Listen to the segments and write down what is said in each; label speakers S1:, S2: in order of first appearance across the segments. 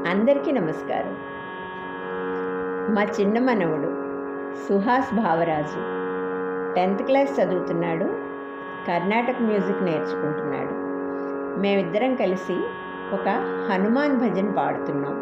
S1: అందరికీ నమస్కారం. మా చిన్న మనవడు సుహాస్ భావరాజు 10th క్లాస్ చదువుతున్నాడు. కర్ణాటక మ్యూజిక్ నేర్చుకుంటున్నాడు. మేమిద్దరం కలిసి ఒక హనుమాన్ భజన్ పాడుతున్నాం.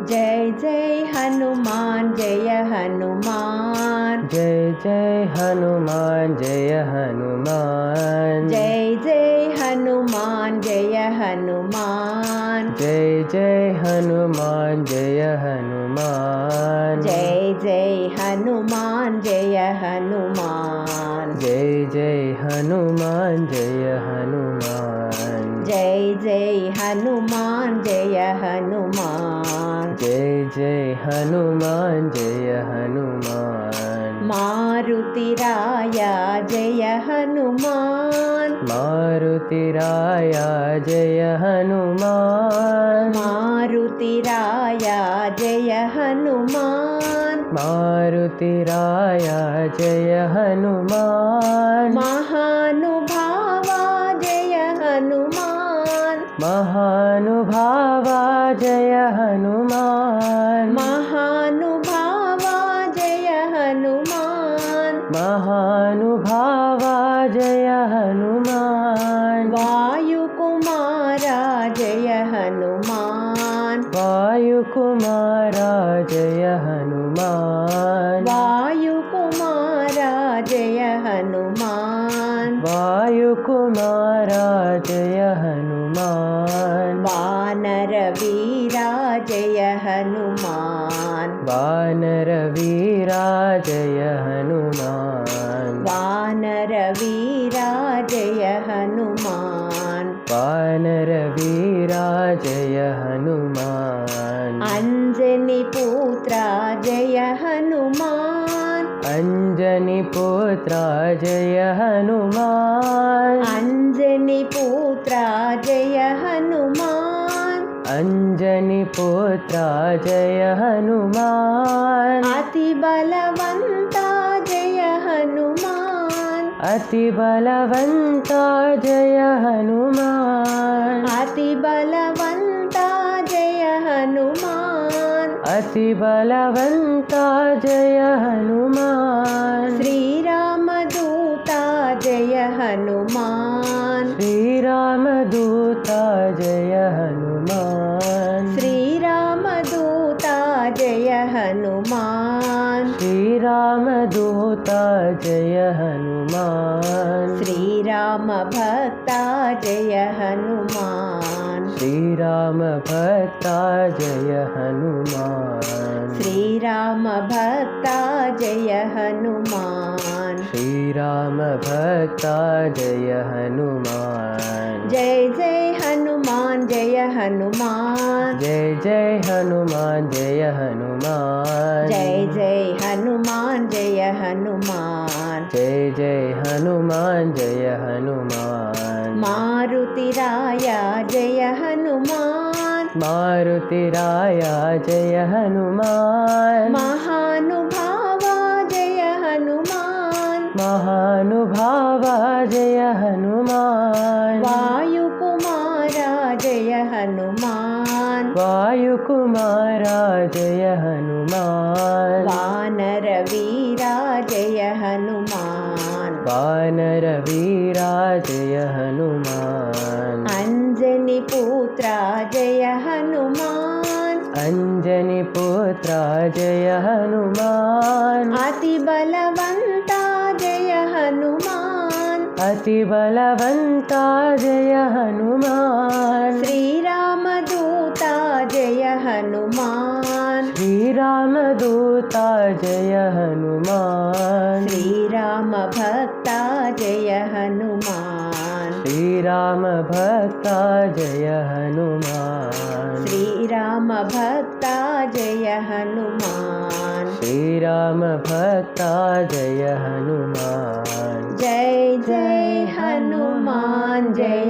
S1: जय जय हनुमान जय हनुमान,
S2: जय जय हनुमान जय हनुमान,
S1: जय जय हनुमान जय हनुमान,
S2: जय जय हनुमान जय हनुमान,
S1: जय जय हनुमान जय हनुमान,
S2: जय जय हनुमान जय हनुमान,
S1: जय जय हनुमान जय हनुमान,
S2: जय जय हनुमान जय हनुमान,
S1: मारुति राया जय हनुमान,
S2: मारुति राया जय हनुमान,
S1: मारुति राया जय हनुमान,
S2: मारुति राया जय हनुमान,
S1: महानुभावा जय हनुमान,
S2: महानुभावा जय हनुमान,
S1: महानुभावा जय हनुमान,
S2: महानुभावा जय हनुमान,
S1: वायुकुमारा जय हनुमान,
S2: वायुकुमारा जय हनुमान,
S1: वायुकुमारा जय हनुमान,
S2: वायुकुमारा जय हनुमान,
S1: वानरवीरा जय हनुमान,
S2: वानरवीरा जय हनुमान,
S1: वानरवीरा जय हनुमान,
S2: वानरवीरा जय हनुमान,
S1: अंजनीपुत्रा जय हनुमान,
S2: अंजनीपुत्रा जय हनुमान,
S1: अंजनीपुत्रा जय हनुमान,
S2: अंजनीपुत्रा जय हनुमान,
S1: अति बलवंता जय हनुमान,
S2: अति बलवंता जय हनुमान,
S1: अति बलवंता जय हनुमान,
S2: अति बलवंता जय हनुमान,
S1: श्री रामदूता जय हनुमान,
S2: श्री रामदूता जय हनुमान,
S1: श्री रामदूता जय हनुमान,
S2: श्री रामदूता जय हनुमान,
S1: श्री राम भक्ता जय हनुमान,
S2: श्री राम भक्ता जय हनुमान,
S1: श्री राम भक्ता जय हनुमान,
S2: श्री राम भक्ता जय हनुमान,
S1: जय जय हनुमान जय हनुमान,
S2: जय जय हनुमान जय हनुमान,
S1: जय जय हनुमान जय हनुमान,
S2: जय जय हनुमान जय हनुमान,
S1: मारुति राया जय हनुमान,
S2: मारुति राया जय हनुमान,
S1: महानुभावा जय हनुमान,
S2: महानुभावा जय हनुमान,
S1: वायुकुमारा जय हनुमान,
S2: वायुकुमारा जय हनुमान,
S1: वानरवीरा जय हनुमान,
S2: वानरवीरा जय हनुमान,
S1: अंजनीपुत्रा जय हनुमान,
S2: अंजनीपुत्रा जय हनुमान,
S1: अति बलवंता जय हनुमान,
S2: अति बलवंता जय हनुमान,
S1: श्री रामदूता जय हनुमान,
S2: श्री रामदूता जय हनुमान,
S1: श्री राम भक्ता जय हनुमान,
S2: श्री राम भक्ता जय हनुमान,
S1: श्री राम भक्ता जय हनुमान,
S2: श्री राम भक्ता जय हनुमान,
S1: जय जय हनुमान जय